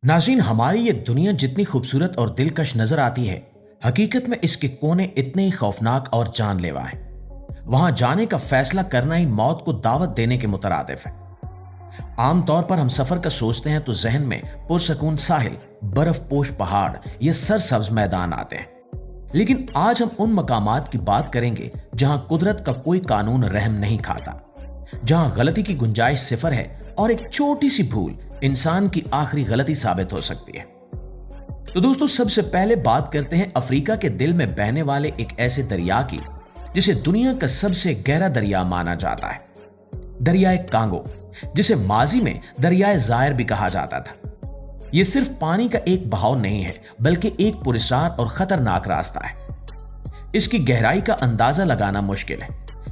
नाज़रीन, हमारी ये दुनिया जितनी खूबसूरत और दिलकश नजर आती है, हकीकत में इसके कोने इतने ही खौफनाक और जानलेवा हैं। वहां जाने का फैसला करना ही मौत को दावत देने के मुतरादिफ है। आमतौर पर हम सफर का सोचते हैं तो जहन में पुरसकून साहिल, बर्फ पोश पहाड़ या सरसब्ज मैदान आते हैं। लेकिन आज हम उन मकामात की बात करेंगे जहां कुदरत का कोई कानून रहम नहीं खाता, जहां गलती की गुंजाइश सिफर है और एक छोटी सी भूल इंसान की आखिरी गलती साबित हो सकती है। तो दोस्तों, सबसे पहले बात करते हैं अफ्रीका के दिल में बहने वाले एक ऐसे दरिया की जिसे दुनिया का सबसे गहरा दरिया माना जाता है, दरियाए कांगो, जिसे माजी में दरियाए जायर भी कहा जाता था। यह सिर्फ पानी का एक बहाव नहीं है, बल्कि एक पुरस्कार और खतरनाक रास्ता है। इसकी गहराई का अंदाजा लगाना मुश्किल है,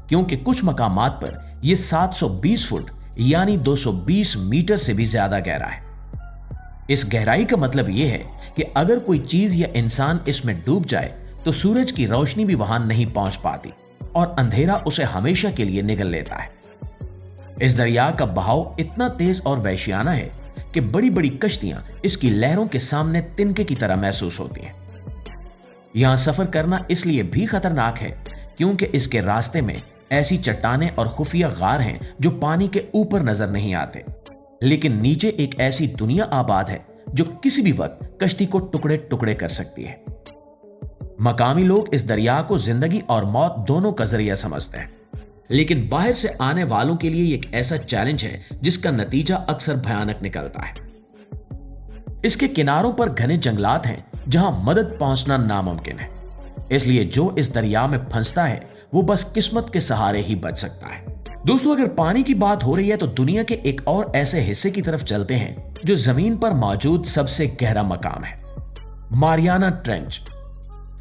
क्योंकि कुछ मकामात पर यह 720 फुट यानी 220 मीटर से भी ज्यादा गहरा है। इस गहराई का मतलब यह है कि अगर कोई चीज या इंसान इसमें डूब जाए तो सूरज की रोशनी भी वहां नहीं पहुंच पाती और अंधेरा उसे हमेशा के लिए निगल लेता है। इस दरिया का बहाव इतना तेज और वहशियाना है कि बड़ी बड़ी कश्तियां इसकी लहरों के सामने तिनके की तरह महसूस होती हैं। यहां सफर करना इसलिए भी खतरनाक है क्योंकि इसके रास्ते में ऐसी चट्टानें और खुफिया गार हैं जो पानी के ऊपर नजर नहीं आते, लेकिन नीचे एक ऐसी दुनिया आबाद है जो किसी भी वक्त कश्ती को टुकड़े टुकड़े कर सकती है। मकामी लोग इस दरिया को जिंदगी और मौत दोनों का जरिया समझते हैं, लेकिन बाहर से आने वालों के लिए एक ऐसा चैलेंज है जिसका नतीजा अक्सर भयानक निकलता है। इसके किनारों पर घने जंगलात हैं जहां मदद पहुंचना नामुमकिन है, इसलिए जो इस दरिया में फंसता है वो बस किस्मत के सहारे ही बच सकता है। दोस्तों, अगर पानी की बात हो रही है तो दुनिया के एक और ऐसे हिस्से की तरफ चलते हैं जो जमीन पर मौजूद सबसे गहरा मकाम है, मारियाना ट्रेंच।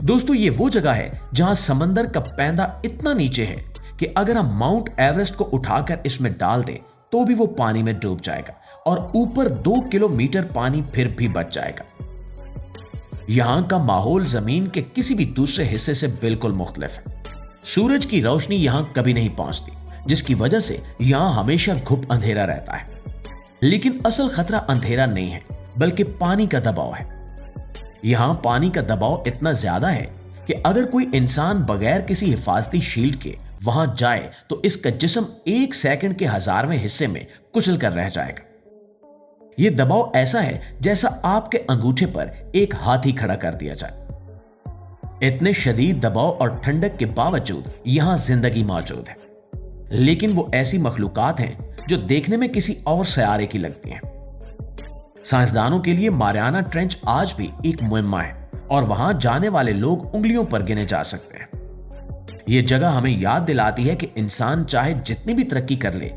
दोस्तों, ये वो जगह है जहां समंदर का पैंदा इतना नीचे है कि अगर हम माउंट एवरेस्ट को उठाकर इसमें डाल दें तो भी वो पानी में डूब जाएगा और ऊपर 2 किलोमीटर पानी फिर भी बच जाएगा। यहां का माहौल जमीन के किसी भी दूसरे हिस्से से बिल्कुल मुख्तलिफ है। सूरज की रोशनी यहां कभी नहीं पहुंचती, जिसकी वजह से यहां हमेशा घुप अंधेरा रहता है। लेकिन असल खतरा अंधेरा नहीं है, बल्कि पानी का दबाव है। यहां पानी का दबाव इतना ज्यादा है कि अगर कोई इंसान बगैर किसी हिफाजती शील्ड के वहां जाए तो इसका जिस्म 1 सेकंड के 1000वें हिस्से में कुचल कर रह जाएगा। यह दबाव ऐसा है जैसा आपके अंगूठे पर एक हाथी खड़ा कर दिया जाए। इतने शदीद दबाव और ठंडक के बावजूद यहां जिंदगी मौजूद है, लेकिन वो ऐसी मखलूकात हैं जो देखने में किसी और सयारे की लगती हैं। साइंसदानों के लिए मारियाना ट्रेंच आज भी एक मुहिम्मा है और वहां जाने वाले लोग उंगलियों पर गिने जा सकते हैं। यह जगह हमें याद दिलाती है कि इंसान चाहे जितनी भी तरक्की कर ले,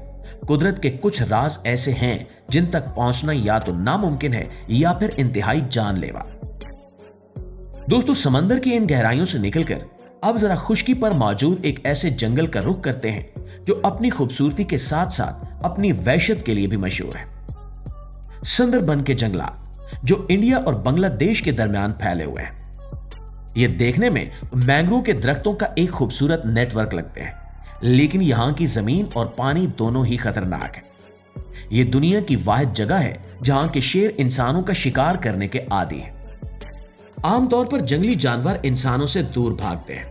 कुदरत के कुछ राज ऐसे हैं जिन तक पहुंचना या तो नामुमकिन है या फिर इंतहाई जानलेवा। दोस्तों, समंदर की इन गहराइयों से निकलकर अब जरा खुश्की पर मौजूद एक ऐसे जंगल का रुख करते हैं जो अपनी खूबसूरती के साथ साथ अपनी वहशत के लिए भी मशहूर है। सुंदरबन के जंगलात, जो इंडिया और बांग्लादेश के दरमियान फैले हुए हैं, ये देखने में मैंग्रोव के दरख्तों का एक खूबसूरत नेटवर्क लगते हैं, लेकिन यहां की जमीन और पानी दोनों ही खतरनाक है। ये दुनिया की वाहिद जगह है जहां के शेर इंसानों का शिकार करने के आदी हैं। आमतौर पर जंगली जानवर इंसानों से दूर भागते हैं,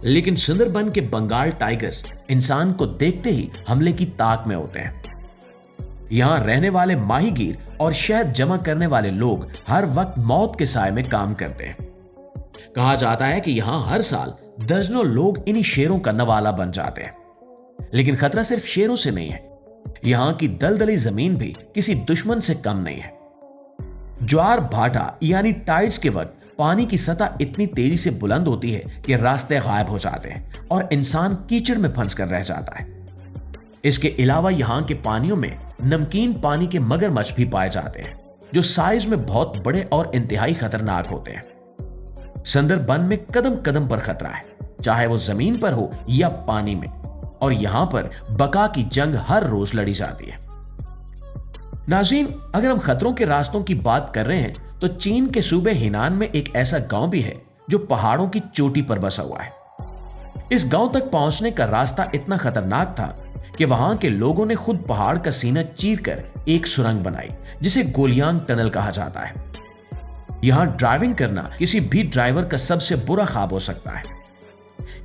लेकिन सुंदरबन के बंगाल टाइगर्स इंसान को देखते ही हमले की ताक में होते हैं। यहां रहने वाले माहीगीर और शहद जमा करने वाले लोग हर वक्त मौत के साए में काम करते हैं। कहा जाता है कि यहां हर साल दर्जनों लोग इन्हीं शेरों का नवाला बन जाते हैं। लेकिन खतरा सिर्फ शेरों से नहीं है, यहां की दलदली जमीन भी किसी दुश्मन से कम नहीं है। ज्वार भाटा यानी टाइड्स के वक्त पानी की सतह इतनी तेजी से बुलंद होती है कि रास्ते गायब हो जाते हैं और इंसान कीचड़ में फंस कर रह जाता है। इसके अलावा यहां के पानियों में नमकीन पानी के मगरमच्छ भी पाए जाते हैं, जो साइज में बहुत बड़े और इंतहाई खतरनाक होते हैं। सुंदरबन में कदम कदम पर खतरा है, चाहे वो जमीन पर हो या पानी में, और यहां पर बका की जंग हर रोज लड़ी जाती है। नाज़रीन, अगर हम खतरों के रास्तों की बात कर रहे हैं तो चीन के सूबे हिनान में एक ऐसा गांव भी है जो पहाड़ों की चोटी पर बसा हुआ है। इस गांव तक पहुंचने का रास्ता इतना खतरनाक था कि वहां के लोगों ने खुद पहाड़ का सीना चीरकर एक सुरंग बनाई जिसे गोलियांग टनल कहा जाता है। यहां ड्राइविंग करना किसी भी ड्राइवर का सबसे बुरा ख्वाब हो सकता है।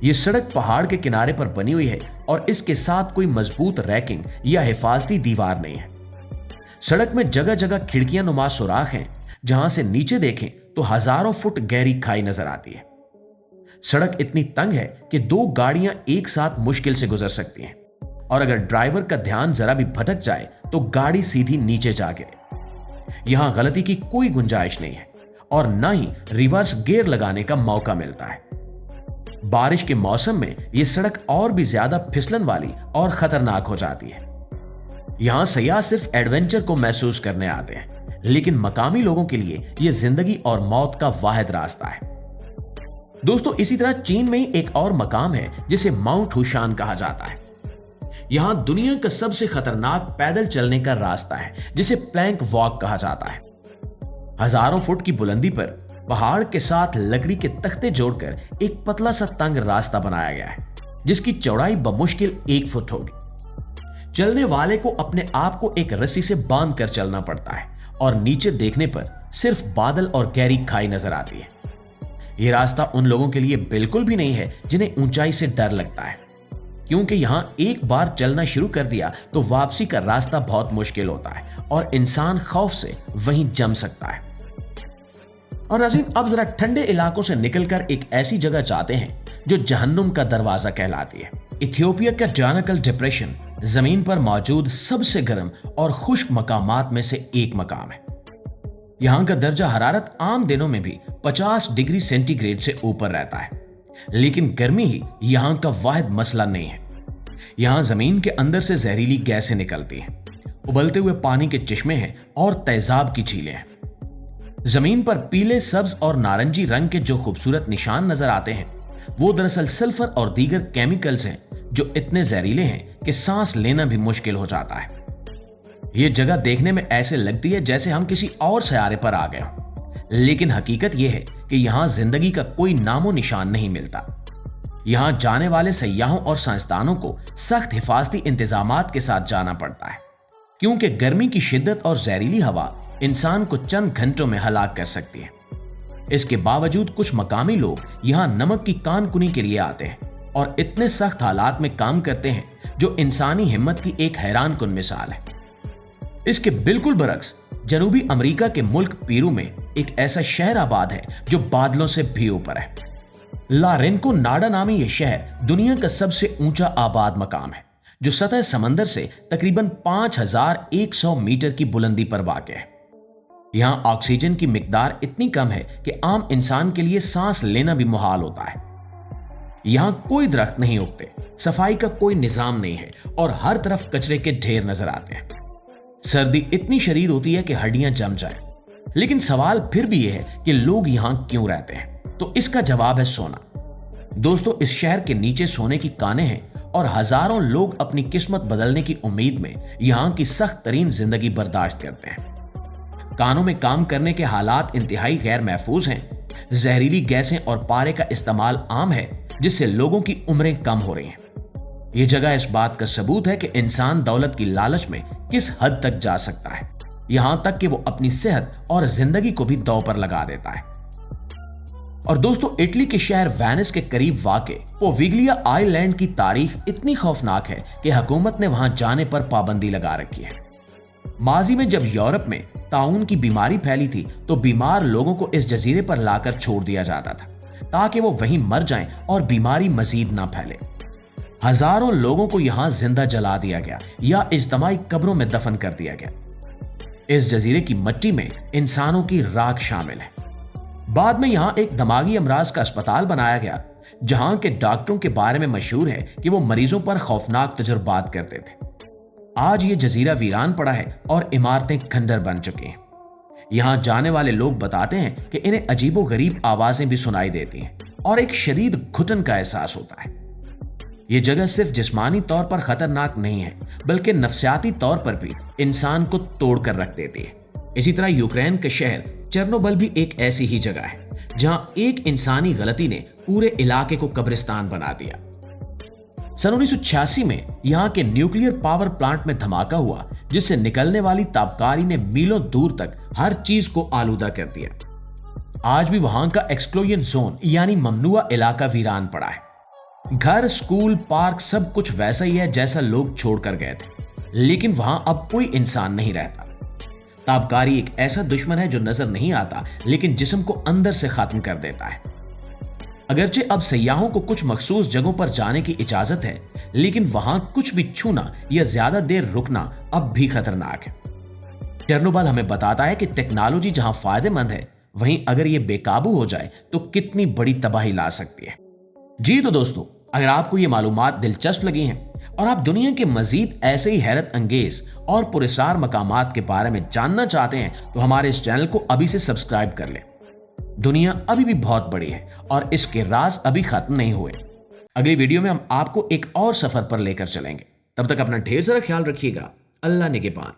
यह सड़क पहाड़ के किनारे पर बनी हुई है और इसके साथ कोई मजबूत रैकिंग या हिफाजती दीवार नहीं है। सड़क में जगह जगह खिड़कियां नुमा सुराख हैं, जहां से नीचे देखें तो हजारों फुट गहरी खाई नजर आती है। सड़क इतनी तंग है कि 2 गाड़ियां एक साथ मुश्किल से गुजर सकती हैं, और अगर ड्राइवर का ध्यान जरा भी भटक जाए तो गाड़ी सीधी नीचे जा गिरे। यहां गलती की कोई गुंजाइश नहीं है और न ही रिवर्स गियर लगाने का मौका मिलता है। बारिश के मौसम में यह सड़क और भी ज्यादा फिसलन वाली और खतरनाक हो जाती है। यहां सयाह सिर्फ एडवेंचर को महसूस करने आते हैं, लेकिन मकामी लोगों के लिए यह जिंदगी और मौत का वाहिद रास्ता है। दोस्तों, इसी तरह चीन में ही एक और मकाम है जिसे माउंट हुशान कहा जाता है। यहां दुनिया का सबसे खतरनाक पैदल चलने का रास्ता है जिसे प्लैंक वॉक कहा जाता है। हजारों फुट की बुलंदी पर पहाड़ के साथ लकड़ी के तख्ते जोड़कर एक पतला सा तंग रास्ता बनाया गया है, जिसकी चौड़ाई बमुश्किल 1 फुट होगी। चलने वाले को अपने आप को एक रस्सी से बांध कर चलना पड़ता है और नीचे देखने पर सिर्फ बादल और गहरी खाई नजर आती है। यह रास्ता उन लोगों के लिए बिल्कुल भी नहीं है जिन्हें ऊंचाई से डर लगता है, क्योंकि यहां एक बार चलना शुरू कर दिया तो वापसी का रास्ता बहुत मुश्किल होता है और इंसान खौफ से वहीं जम सकता है। और नाज़रीन, अब जरा ठंडे इलाकों से निकलकर एक ऐसी जगह जाते हैं जो जहन्नुम का दरवाजा कहलाती है। इथियोपिया का ड्यानाकल डिप्रेशन जमीन पर मौजूद सबसे गर्म और खुश्क मकामात में से एक मकाम है। यहां का दर्जा हरारत आम दिनों में भी 50 डिग्री सेंटीग्रेड से ऊपर रहता है, लेकिन गर्मी ही यहां का वाहिद मसला नहीं है। यहां जमीन के अंदर से जहरीली गैसें निकलती हैं, उबलते हुए पानी के चश्मे हैं और तेजाब की झीलें हैं। जमीन पर पीले, सब्ज और नारंगी रंग के जो खूबसूरत निशान नजर आते हैं वो दरअसल सल्फर और दीगर केमिकल्स हैं जो इतने जहरीले हैं कि सांस लेना भी मुश्किल हो जाता है। ये जगह देखने में ऐसे लगती है जैसे हम किसी और सियारे पर आ गए हों, लेकिन हकीकत यह है कि यहां जिंदगी का कोई नामो निशान नहीं मिलता। यहां जाने वाले सयाहों और साइंसदानों को सख्त हिफाजती इंतजामात के साथ जाना पड़ता है, क्योंकि गर्मी की शिद्दत और जहरीली हवा इंसान को चंद घंटों में हलाक कर सकती है। इसके बावजूद कुछ मकामी लोग यहां नमक की कानकुनी के लिए आते हैं और इतने सख्त हालात में काम करते हैं जो इंसानी हिम्मत की एक हैरान कुन मिसाल है। इसके बिल्कुल बरक्स जनूबी अमेरिका के मुल्क पेरू में एक ऐसा शहर आबाद है जो बादलों से भी ऊपर है। ला रिंकोनाडा नामी यह शहर दुनिया का सबसे ऊंचा आबाद मकाम है, जो सतह समंदर से तकरीबन 5100 मीटर की बुलंदी पर वाक़ है। यहां ऑक्सीजन की मिकदार इतनी कम है कि आम इंसान के लिए सांस लेना भी मुहाल होता है। यहां कोई दरख्त नहीं उगते, सफाई का कोई निजाम नहीं है और हर तरफ कचरे के ढेर नजर आते हैं। सर्दी इतनी शदीद होती है कि हड्डियां जम जाएं। लेकिन सवाल फिर भी यह है कि लोग यहां क्यों रहते हैं, तो इसका जवाब है सोना। दोस्तों, इस शहर के नीचे सोने की कानें हैं और हजारों लोग अपनी किस्मत बदलने की उम्मीद में यहां की सख्त तरीन जिंदगी बर्दाश्त करते हैं। कानों में काम करने के हालात इंतहाई गैर महफूज हैं। जहरीली गैसें और पारे का इस्तेमाल आम है, जिससे लोगों की उम्रें कम हो रही हैं। यह जगह इस बात का सबूत है कि इंसान दौलत की लालच में किस हद तक जा सकता है, यहां तक कि वो अपनी सेहत और जिंदगी को भी दांव पर लगा देता है। और दोस्तों, इटली के शहर वेनिस के करीब वाक़े पोविग्लिया आइलैंड की तारीख इतनी खौफनाक है कि हुकूमत ने वहां जाने पर पाबंदी लगा रखी है। माजी में जब यूरोप में ताउन की बीमारी फैली थी तो बीमार लोगों को इस जजीरे पर लाकर छोड़ दिया जाता था ताकि वो वहीं मर जाएं और बीमारी मजीद ना फैले। हजारों लोगों को यहां जिंदा जला दिया गया या इज्तमाई कब्रों में दफन कर दिया गया। इस जजीरे की मिट्टी में इंसानों की राख शामिल है। बाद में यहां एक दिमागी अमराज का अस्पताल बनाया गया, जहां के डॉक्टरों के बारे में मशहूर है कि वो मरीजों पर खौफनाक तजुर्बात करते थे। आज ये जजीरा वीरान पड़ा है और इमारतें खंडर बन चुकी हैं। यहां जाने वाले लोग बताते हैं कि इन्हें अजीबो गरीब आवाजें भी सुनाई देती हैं और एक शदीद घुटन का एहसास होता है। ये जगह सिर्फ जिस्मानी तौर पर खतरनाक नहीं है, बल्कि नफ्सियाती तौर पर भी इंसान को तोड़ कर रख देती है। इसी तरह यूक्रेन का शहर चेर्नोबिल भी एक ऐसी ही जगह है, जहां एक इंसानी गलती ने पूरे इलाके को कब्रिस्तान बना दिया। सन 1986 में यहां के न्यूक्लियर पावर प्लांट में धमाका हुआ, जिससे निकलने वाली ताबकारी ने मीलों दूर तक हर चीज को आलूदा कर दिया। आज भी वहां का एक्सक्लूजन जोन यानी ममनुआ इलाका वीरान पड़ा है। घर, स्कूल, पार्क सब कुछ वैसा ही है जैसा लोग छोड़कर गए थे, लेकिन वहां अब कोई इंसान नहीं रहता। ताबकारी एक ऐसा दुश्मन है जो नजर नहीं आता लेकिन जिस्म को अंदर से खत्म कर देता है। अगरचे अब सयाहों को कुछ मखसूस जगहों पर जाने की इजाजत है, लेकिन वहां कुछ भी छूना या ज्यादा देर रुकना अब भी खतरनाक है। चेरनोबिल हमें बताता है कि टेक्नोलॉजी जहां फायदेमंद है, वहीं अगर ये बेकाबू हो जाए तो कितनी बड़ी तबाही ला सकती है। जी तो दोस्तों, अगर आपको ये मालूमात दिलचस्प लगी हैं और आप दुनिया के मजीद ऐसे ही हैरत अंगेज और पुरस्कार मकामात के बारे में जानना चाहते हैं तो हमारे इस चैनल को अभी से सब्सक्राइब कर लें। दुनिया अभी भी बहुत बड़ी है और इसके राज अभी खत्म नहीं हुए। अगली वीडियो में हम आपको एक और सफर पर लेकर चलेंगे। तब तक अपना ढेर सारा ख्याल रखिएगा। अल्लाह निगहबान।